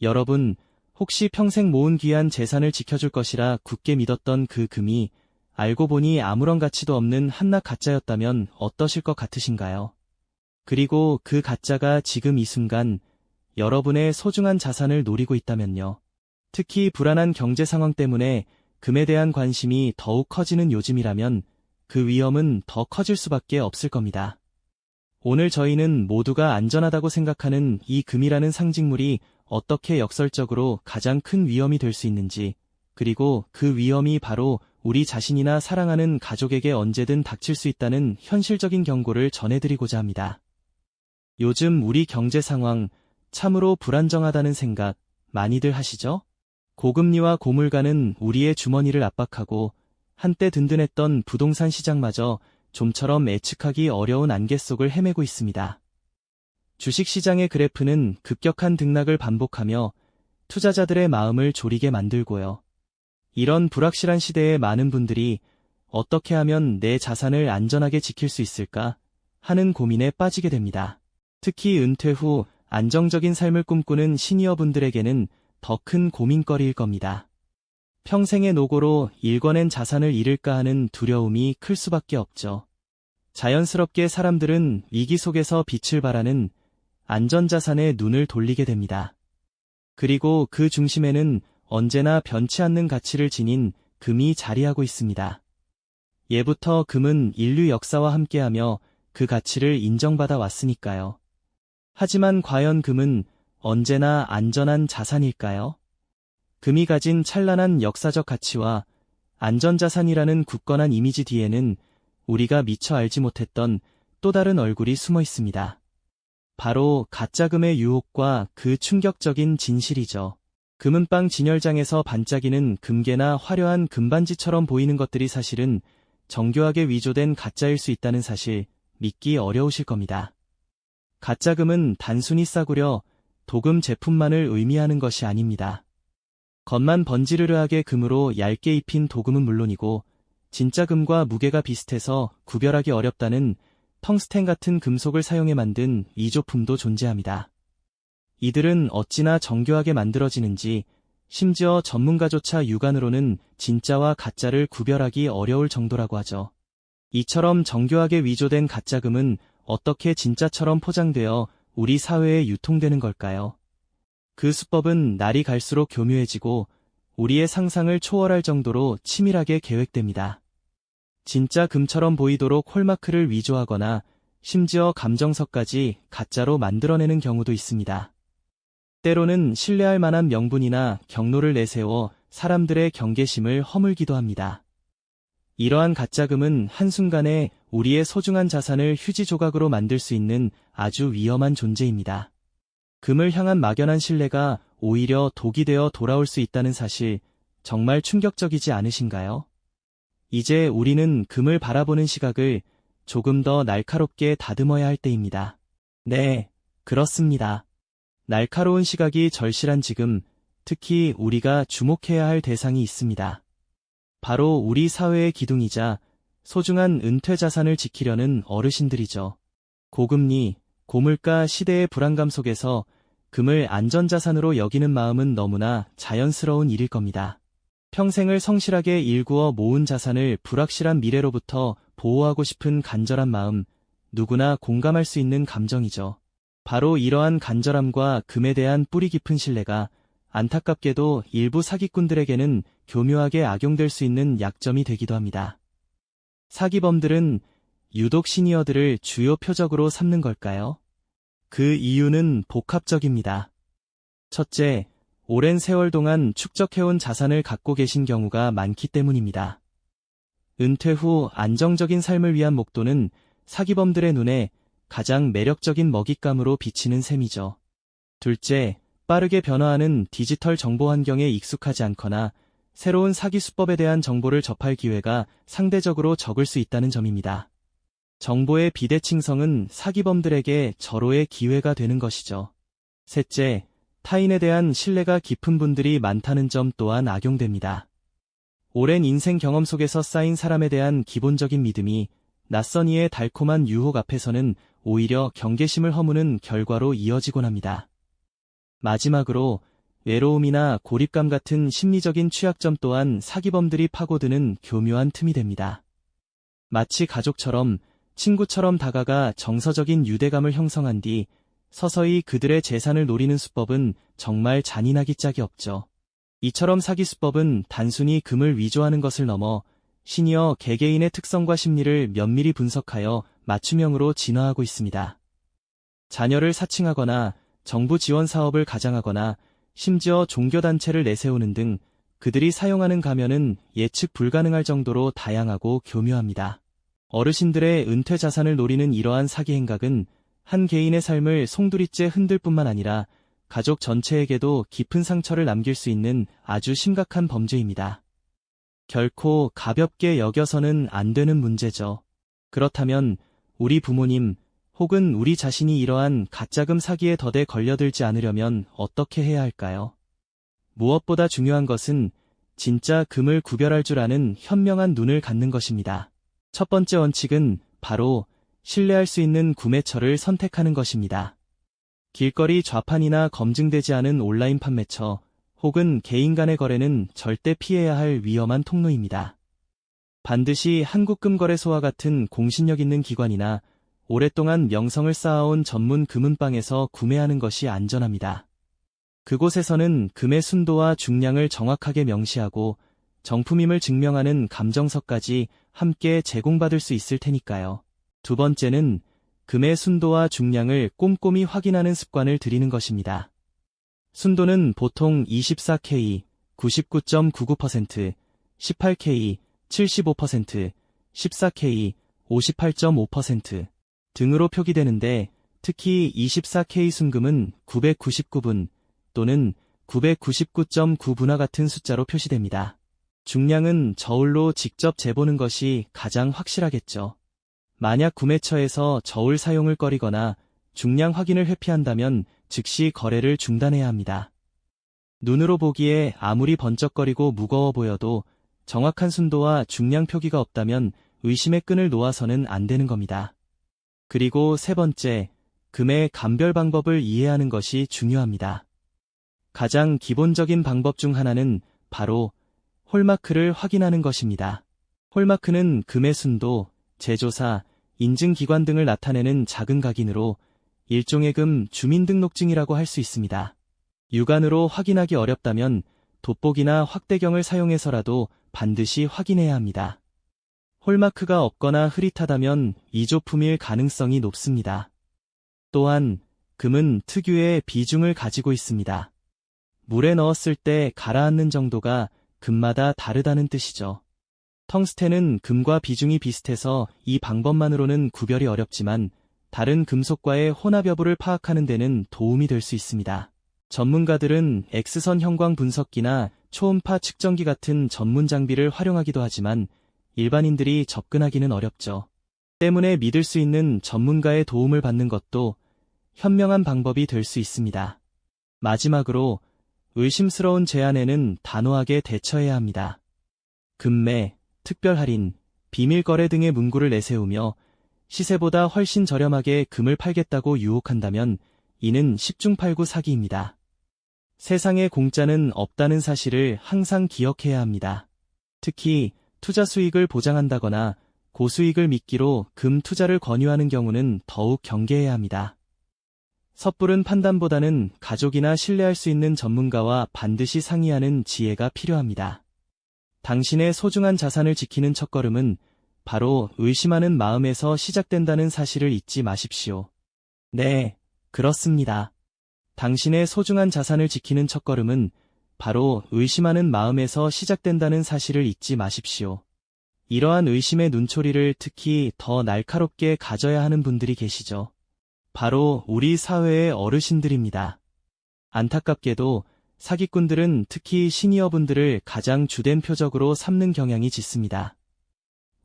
여러분, 혹시 평생 모은 귀한 재산을 지켜줄 것이라 굳게 믿었던 그 금이 알고 보니 아무런 가치도 없는 한낱 가짜였다면 어떠실 것 같으신가요? 그리고 그 가짜가 지금 이 순간 여러분의 소중한 자산을 노리고 있다면요. 특히 불안한 경제 상황 때문에 금에 대한 관심이 더욱 커지는 요즘이라면 그 위험은 더 커질 수밖에 없을 겁니다. 오늘 저희는 모두가 안전하다고 생각하는 이 금이라는 상징물이 어떻게 역설적으로 가장 큰 위험이 될 수 있는지, 그리고 그 위험이 바로 우리 자신이나 사랑하는 가족에게 언제든 닥칠 수 있다는 현실적인 경고를 전해드리고자 합니다. 요즘 우리 경제 상황 참으로 불안정하다는 생각 많이들 하시죠? 고금리와 고물가는 우리의 주머니를 압박하고 한때 든든했던 부동산 시장마저 좀처럼 예측하기 어려운 안개 속을 헤매고 있습니다. 주식시장의 그래프는 급격한 등락을 반복하며 투자자들의 마음을 졸이게 만들고요. 이런 불확실한 시대에 많은 분들이 어떻게 하면 내 자산을 안전하게 지킬 수 있을까 하는 고민에 빠지게 됩니다. 특히 은퇴 후 안정적인 삶을 꿈꾸는 시니어분들에게는 더 큰 고민거리일 겁니다. 평생의 노고로 일궈낸 자산을 잃을까 하는 두려움이 클 수밖에 없죠. 자연스럽게 사람들은 위기 속에서 빛을 발하는 안전자산에 눈을 돌리게 됩니다. 그리고 그 중심에는 언제나 변치 않는 가치를 지닌 금이 자리하고 있습니다. 예부터 금은 인류 역사와 함께하며 그 가치를 인정받아 왔으니까요. 하지만 과연 금은 언제나 안전한 자산일까요? 금이 가진 찬란한 역사적 가치와 안전자산이라는 굳건한 이미지 뒤에는 우리가 미처 알지 못했던 또 다른 얼굴이 숨어 있습니다. 바로 가짜금의 유혹과 그 충격적인 진실이죠. 금은방 진열장에서 반짝이는 금괴나 화려한 금반지처럼 보이는 것들이 사실은 정교하게 위조된 가짜일 수 있다는 사실 믿기 어려우실 겁니다. 가짜금은 단순히 싸구려 도금 제품만을 의미하는 것이 아닙니다. 겉만 번지르르하게 금으로 얇게 입힌 도금은 물론이고 진짜 금과 무게가 비슷해서 구별하기 어렵다는 텅스텐 같은 금속을 사용해 만든 위조품도 존재합니다. 이들은 어찌나 정교하게 만들어지는지 심지어 전문가조차 육안으로는 진짜와 가짜를 구별하기 어려울 정도라고 하죠. 이처럼 정교하게 위조된 가짜금은 어떻게 진짜처럼 포장되어 우리 사회에 유통되는 걸까요? 그 수법은 날이 갈수록 교묘해지고 우리의 상상을 초월할 정도로 치밀하게 계획됩니다. 진짜 금처럼 보이도록 홀마크를 위조하거나 심지어 감정서까지 가짜로 만들어내는 경우도 있습니다. 때로는 신뢰할 만한 명분이나 경로를 내세워 사람들의 경계심을 허물기도 합니다. 이러한 가짜금은 한순간에 우리의 소중한 자산을 휴지 조각으로 만들 수 있는 아주 위험한 존재입니다. 금을 향한 막연한 신뢰가 오히려 독이 되어 돌아올 수 있다는 사실 정말 충격적이지 않으신가요? 이제 우리는 금을 바라보는 시각을 조금 더 날카롭게 다듬어야 할 때입니다. 네, 그렇습니다. 날카로운 시각이 절실한 지금, 특히 우리가 주목해야 할 대상이 있습니다. 바로 우리 사회의 기둥이자 소중한 은퇴 자산을 지키려는 어르신들이죠. 고금리, 고물가 시대의 불안감 속에서 금을 안전자산으로 여기는 마음은 너무나 자연스러운 일일 겁니다. 평생을 성실하게 일구어 모은 자산을 불확실한 미래로부터 보호하고 싶은 간절한 마음, 누구나 공감할 수 있는 감정이죠. 바로 이러한 간절함과 금에 대한 뿌리 깊은 신뢰가 안타깝게도 일부 사기꾼들에게는 교묘하게 악용될 수 있는 약점이 되기도 합니다. 사기범들은 유독 시니어들을 주요 표적으로 삼는 걸까요? 그 이유는 복합적입니다. 첫째, 오랜 세월 동안 축적해온 자산을 갖고 계신 경우가 많기 때문입니다. 은퇴 후 안정적인 삶을 위한 목돈은 사기범들의 눈에 가장 매력적인 먹잇감으로 비치는 셈이죠. 둘째, 빠르게 변화하는 디지털 정보 환경에 익숙하지 않거나 새로운 사기 수법에 대한 정보를 접할 기회가 상대적으로 적을 수 있다는 점입니다. 정보의 비대칭성은 사기범들에게 절호의 기회가 되는 것이죠. 셋째, 타인에 대한 신뢰가 깊은 분들이 많다는 점 또한 악용됩니다. 오랜 인생 경험 속에서 쌓인 사람에 대한 기본적인 믿음이 낯선 이의 달콤한 유혹 앞에서는 오히려 경계심을 허무는 결과로 이어지곤 합니다. 마지막으로 외로움이나 고립감 같은 심리적인 취약점 또한 사기범들이 파고드는 교묘한 틈이 됩니다. 마치 가족처럼, 친구처럼 다가가 정서적인 유대감을 형성한 뒤 서서히 그들의 재산을 노리는 수법은 정말 잔인하기 짝이 없죠. 이처럼 사기 수법은 단순히 금을 위조하는 것을 넘어 시니어 개개인의 특성과 심리를 면밀히 분석하여 맞춤형으로 진화하고 있습니다. 자녀를 사칭하거나 정부 지원 사업을 가장하거나 심지어 종교단체를 내세우는 등 그들이 사용하는 가면은 예측 불가능할 정도로 다양하고 교묘합니다. 어르신들의 은퇴 자산을 노리는 이러한 사기 행각은 한 개인의 삶을 송두리째 흔들 뿐만 아니라 가족 전체에게도 깊은 상처를 남길 수 있는 아주 심각한 범죄입니다. 결코 가볍게 여겨서는 안 되는 문제죠. 그렇다면 우리 부모님 혹은 우리 자신이 이러한 가짜금 사기에 더대 걸려들지 않으려면 어떻게 해야 할까요? 무엇보다 중요한 것은 진짜 금을 구별할 줄 아는 현명한 눈을 갖는 것입니다. 첫 번째 원칙은 바로 신뢰할 수 있는 구매처를 선택하는 것입니다. 길거리 좌판이나 검증되지 않은 온라인 판매처 혹은 개인 간의 거래는 절대 피해야 할 위험한 통로입니다. 반드시 한국금거래소와 같은 공신력 있는 기관이나 오랫동안 명성을 쌓아온 전문 금은방에서 구매하는 것이 안전합니다. 그곳에서는 금의 순도와 중량을 정확하게 명시하고 정품임을 증명하는 감정서까지 함께 제공받을 수 있을 테니까요. 두 번째는 금의 순도와 중량을 꼼꼼히 확인하는 습관을 들이는 것입니다. 순도는 보통 24K, 99.99%, 18K, 75%, 14K, 58.5% 등으로 표기되는데 특히 24K 순금은 999분 또는 999.9분화 같은 숫자로 표시됩니다. 중량은 저울로 직접 재보는 것이 가장 확실하겠죠. 만약 구매처에서 저울 사용을 꺼리거나 중량 확인을 회피한다면 즉시 거래를 중단해야 합니다. 눈으로 보기에 아무리 번쩍거리고 무거워 보여도 정확한 순도와 중량 표기가 없다면 의심의 끈을 놓아서는 안 되는 겁니다. 그리고 세 번째, 금의 감별 방법을 이해하는 것이 중요합니다. 가장 기본적인 방법 중 하나는 바로 홀마크를 확인하는 것입니다. 홀마크는 금의 순도, 제조사, 인증기관 등을 나타내는 작은 각인으로 일종의 금 주민등록증이라고 할 수 있습니다. 육안으로 확인하기 어렵다면 돋보기나 확대경을 사용해서라도 반드시 확인해야 합니다. 홀마크가 없거나 흐릿하다면 위조품일 가능성이 높습니다. 또한 금은 특유의 비중을 가지고 있습니다. 물에 넣었을 때 가라앉는 정도가 금마다 다르다는 뜻이죠. 텅스텐은 금과 비중이 비슷해서 이 방법만으로는 구별이 어렵지만 다른 금속과의 혼합 여부를 파악하는 데는 도움이 될 수 있습니다. 전문가들은 X선 형광 분석기나 초음파 측정기 같은 전문 장비를 활용하기도 하지만 일반인들이 접근하기는 어렵죠. 때문에 믿을 수 있는 전문가의 도움을 받는 것도 현명한 방법이 될 수 있습니다. 마지막으로 의심스러운 제안에는 단호하게 대처해야 합니다. 금매, 특별 할인, 비밀 거래 등의 문구를 내세우며 시세보다 훨씬 저렴하게 금을 팔겠다고 유혹한다면 이는 10중 8구 사기입니다. 세상에 공짜는 없다는 사실을 항상 기억해야 합니다. 특히 투자 수익을 보장한다거나 고수익을 미끼로 금 투자를 권유하는 경우는 더욱 경계해야 합니다. 섣부른 판단보다는 가족이나 신뢰할 수 있는 전문가와 반드시 상의하는 지혜가 필요합니다. 당신의 소중한 자산을 지키는 첫걸음은 바로 의심하는 마음에서 시작된다는 사실을 잊지 마십시오. 네, 그렇습니다. 당신의 소중한 자산을 지키는 첫걸음은 바로 의심하는 마음에서 시작된다는 사실을 잊지 마십시오. 이러한 의심의 눈초리를 특히 더 날카롭게 가져야 하는 분들이 계시죠. 바로 우리 사회의 어르신들입니다. 안타깝게도 사기꾼들은 특히 시니어분들을 가장 주된 표적으로 삼는 경향이 짙습니다.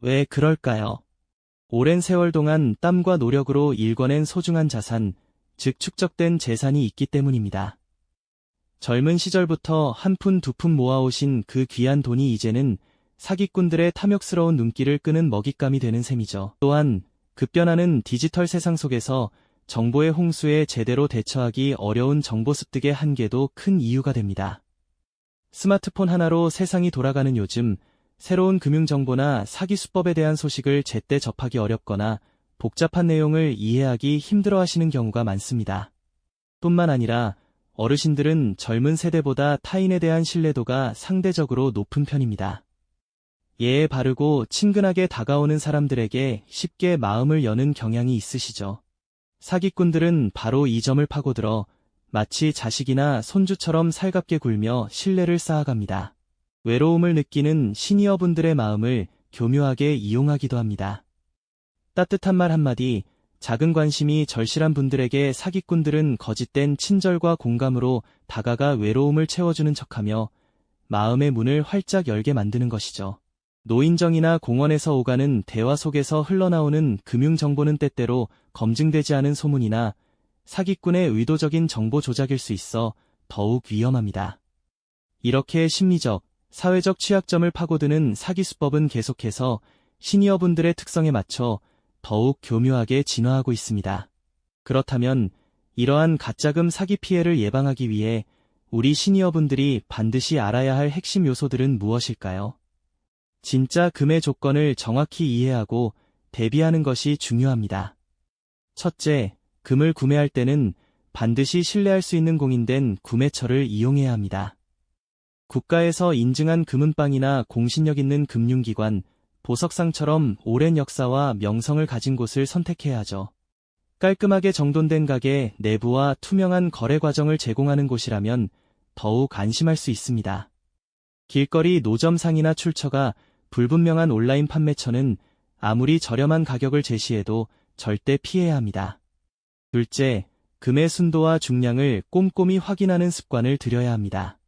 왜 그럴까요? 오랜 세월 동안 땀과 노력으로 일궈낸 소중한 자산, 즉 축적된 재산이 있기 때문입니다. 젊은 시절부터 한 푼 두 푼 모아오신 그 귀한 돈이 이제는 사기꾼들의 탐욕스러운 눈길을 끄는 먹잇감이 되는 셈이죠. 또한 급변하는 디지털 세상 속에서 정보의 홍수에 제대로 대처하기 어려운 정보 습득의 한계도 큰 이유가 됩니다. 스마트폰 하나로 세상이 돌아가는 요즘, 새로운 금융정보나 사기 수법에 대한 소식을 제때 접하기 어렵거나 복잡한 내용을 이해하기 힘들어 하시는 경우가 많습니다. 뿐만 아니라 어르신들은 젊은 세대보다 타인에 대한 신뢰도가 상대적으로 높은 편입니다. 예에 바르고 친근하게 다가오는 사람들에게 쉽게 마음을 여는 경향이 있으시죠. 사기꾼들은 바로 이 점을 파고들어 마치 자식이나 손주처럼 살갑게 굴며 신뢰를 쌓아갑니다. 외로움을 느끼는 시니어분들의 마음을 교묘하게 이용하기도 합니다. 따뜻한 말 한마디, 작은 관심이 절실한 분들에게 사기꾼들은 거짓된 친절과 공감으로 다가가 외로움을 채워주는 척하며 마음의 문을 활짝 열게 만드는 것이죠. 노인정이나 공원에서 오가는 대화 속에서 흘러나오는 금융정보는 때때로 검증되지 않은 소문이나 사기꾼의 의도적인 정보 조작일 수 있어 더욱 위험합니다. 이렇게 심리적, 사회적 취약점을 파고드는 사기 수법은 계속해서 시니어분들의 특성에 맞춰 더욱 교묘하게 진화하고 있습니다. 그렇다면 이러한 가짜금 사기 피해를 예방하기 위해 우리 시니어분들이 반드시 알아야 할 핵심 요소들은 무엇일까요? 진짜 금의 조건을 정확히 이해하고 대비하는 것이 중요합니다. 첫째, 금을 구매할 때는 반드시 신뢰할 수 있는 공인된 구매처를 이용해야 합니다. 국가에서 인증한 금은방이나 공신력 있는 금융기관, 보석상처럼 오랜 역사와 명성을 가진 곳을 선택해야 하죠. 깔끔하게 정돈된 가게, 내부와 투명한 거래 과정을 제공하는 곳이라면 더욱 안심할 수 있습니다. 길거리 노점상이나 출처가 불분명한 온라인 판매처는 아무리 저렴한 가격을 제시해도 절대 피해야 합니다. 둘째, 금의 순도와 중량을 꼼꼼히 확인하는 습관을 들여야 합니다.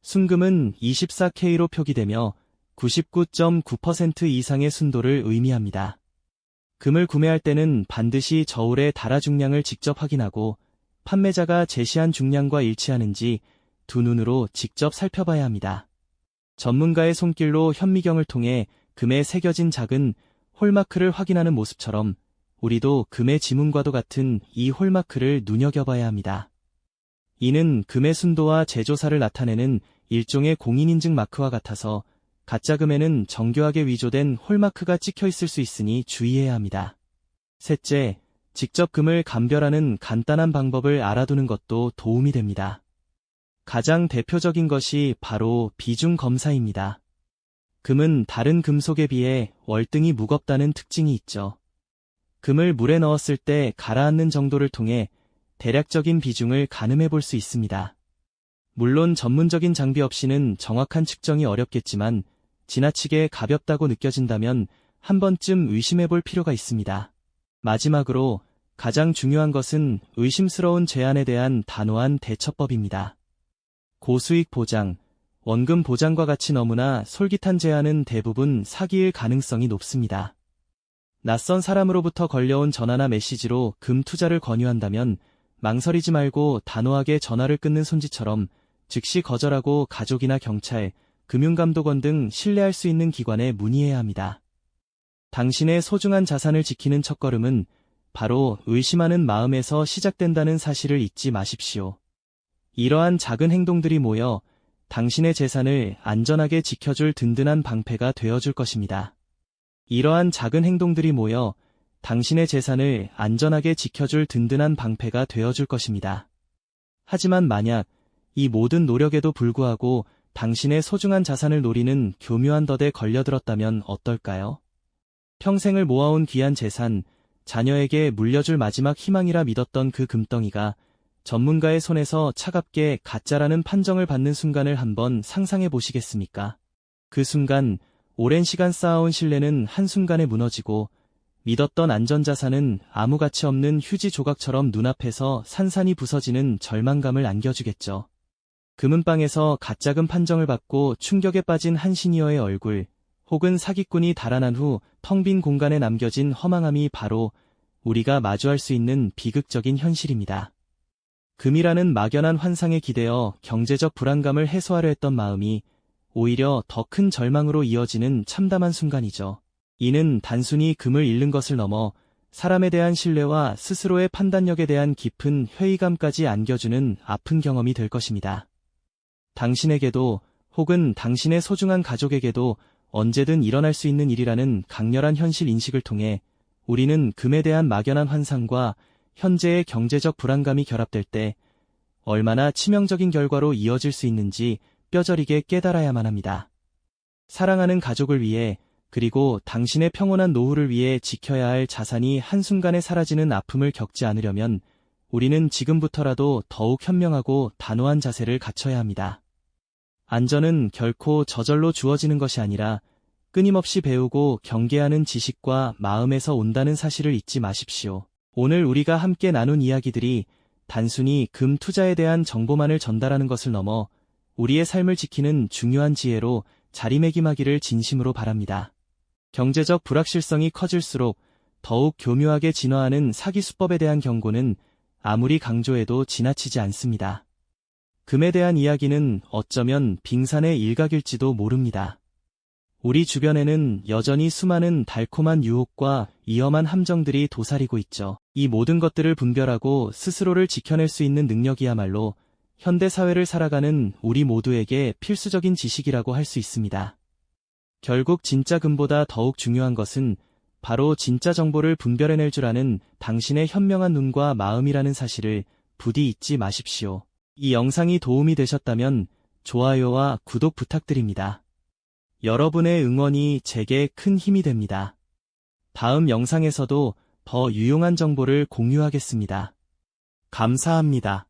순금은 24K로 표기되며 99.9% 이상의 순도를 의미합니다. 금을 구매할 때는 반드시 저울에 달아 중량을 직접 확인하고 판매자가 제시한 중량과 일치하는지 두 눈으로 직접 살펴봐야 합니다. 전문가의 손길로 현미경을 통해 금에 새겨진 작은 홀마크를 확인하는 모습처럼 우리도 금의 지문과도 같은 이 홀마크를 눈여겨봐야 합니다. 이는 금의 순도와 제조사를 나타내는 일종의 공인인증 마크와 같아서 가짜금에는 정교하게 위조된 홀마크가 찍혀 있을 수 있으니 주의해야 합니다. 셋째, 직접 금을 감별하는 간단한 방법을 알아두는 것도 도움이 됩니다. 가장 대표적인 것이 바로 비중 검사입니다. 금은 다른 금속에 비해 월등히 무겁다는 특징이 있죠. 금을 물에 넣었을 때 가라앉는 정도를 통해 대략적인 비중을 가늠해 볼 수 있습니다. 물론 전문적인 장비 없이는 정확한 측정이 어렵겠지만 지나치게 가볍다고 느껴진다면 한 번쯤 의심해 볼 필요가 있습니다. 마지막으로 가장 중요한 것은 의심스러운 제안에 대한 단호한 대처법입니다. 고수익 보장, 원금 보장과 같이 너무나 솔깃한 제안은 대부분 사기일 가능성이 높습니다. 낯선 사람으로부터 걸려온 전화나 메시지로 금 투자를 권유한다면 망설이지 말고 단호하게 전화를 끊는 손짓처럼 즉시 거절하고 가족이나 경찰, 금융감독원 등 신뢰할 수 있는 기관에 문의해야 합니다. 당신의 소중한 자산을 지키는 첫걸음은 바로 의심하는 마음에서 시작된다는 사실을 잊지 마십시오. 이러한 작은 행동들이 모여 당신의 재산을 안전하게 지켜줄 든든한 방패가 되어줄 것입니다. 이러한 작은 행동들이 모여 당신의 재산을 안전하게 지켜줄 든든한 방패가 되어줄 것입니다. 하지만 만약 이 모든 노력에도 불구하고 당신의 소중한 자산을 노리는 교묘한 덫에 걸려들었다면 어떨까요? 평생을 모아온 귀한 재산, 자녀에게 물려줄 마지막 희망이라 믿었던 그 금덩이가 전문가의 손에서 차갑게 가짜라는 판정을 받는 순간을 한번 상상해 보시겠습니까? 그 순간 오랜 시간 쌓아온 신뢰는 한순간에 무너지고 믿었던 안전자산은 아무 가치 없는 휴지 조각처럼 눈앞에서 산산이 부서지는 절망감을 안겨주겠죠. 금은방에서 가짜금 판정을 받고 충격에 빠진 한 시니어의 얼굴, 혹은 사기꾼이 달아난 후 텅 빈 공간에 남겨진 허망함이 바로 우리가 마주할 수 있는 비극적인 현실입니다. 금이라는 막연한 환상에 기대어 경제적 불안감을 해소하려 했던 마음이 오히려 더 큰 절망으로 이어지는 참담한 순간이죠. 이는 단순히 금을 잃는 것을 넘어 사람에 대한 신뢰와 스스로의 판단력에 대한 깊은 회의감까지 안겨주는 아픈 경험이 될 것입니다. 당신에게도 혹은 당신의 소중한 가족에게도 언제든 일어날 수 있는 일이라는 강렬한 현실 인식을 통해 우리는 금에 대한 막연한 환상과 현재의 경제적 불안감이 결합될 때 얼마나 치명적인 결과로 이어질 수 있는지 뼈저리게 깨달아야만 합니다. 사랑하는 가족을 위해 그리고 당신의 평온한 노후를 위해 지켜야 할 자산이 한순간에 사라지는 아픔을 겪지 않으려면 우리는 지금부터라도 더욱 현명하고 단호한 자세를 갖춰야 합니다. 안전은 결코 저절로 주어지는 것이 아니라 끊임없이 배우고 경계하는 지식과 마음에서 온다는 사실을 잊지 마십시오. 오늘 우리가 함께 나눈 이야기들이 단순히 금 투자에 대한 정보만을 전달하는 것을 넘어 우리의 삶을 지키는 중요한 지혜로 자리매김하기를 진심으로 바랍니다. 경제적 불확실성이 커질수록 더욱 교묘하게 진화하는 사기 수법에 대한 경고는 아무리 강조해도 지나치지 않습니다. 금에 대한 이야기는 어쩌면 빙산의 일각일지도 모릅니다. 우리 주변에는 여전히 수많은 달콤한 유혹과 위험한 함정들이 도사리고 있죠. 이 모든 것들을 분별하고 스스로를 지켜낼 수 있는 능력이야말로 현대 사회를 살아가는 우리 모두에게 필수적인 지식이라고 할 수 있습니다. 결국 진짜 금보다 더욱 중요한 것은 바로 진짜 정보를 분별해낼 줄 아는 당신의 현명한 눈과 마음이라는 사실을 부디 잊지 마십시오. 이 영상이 도움이 되셨다면 좋아요와 구독 부탁드립니다. 여러분의 응원이 제게 큰 힘이 됩니다. 다음 영상에서도 더 유용한 정보를 공유하겠습니다. 감사합니다.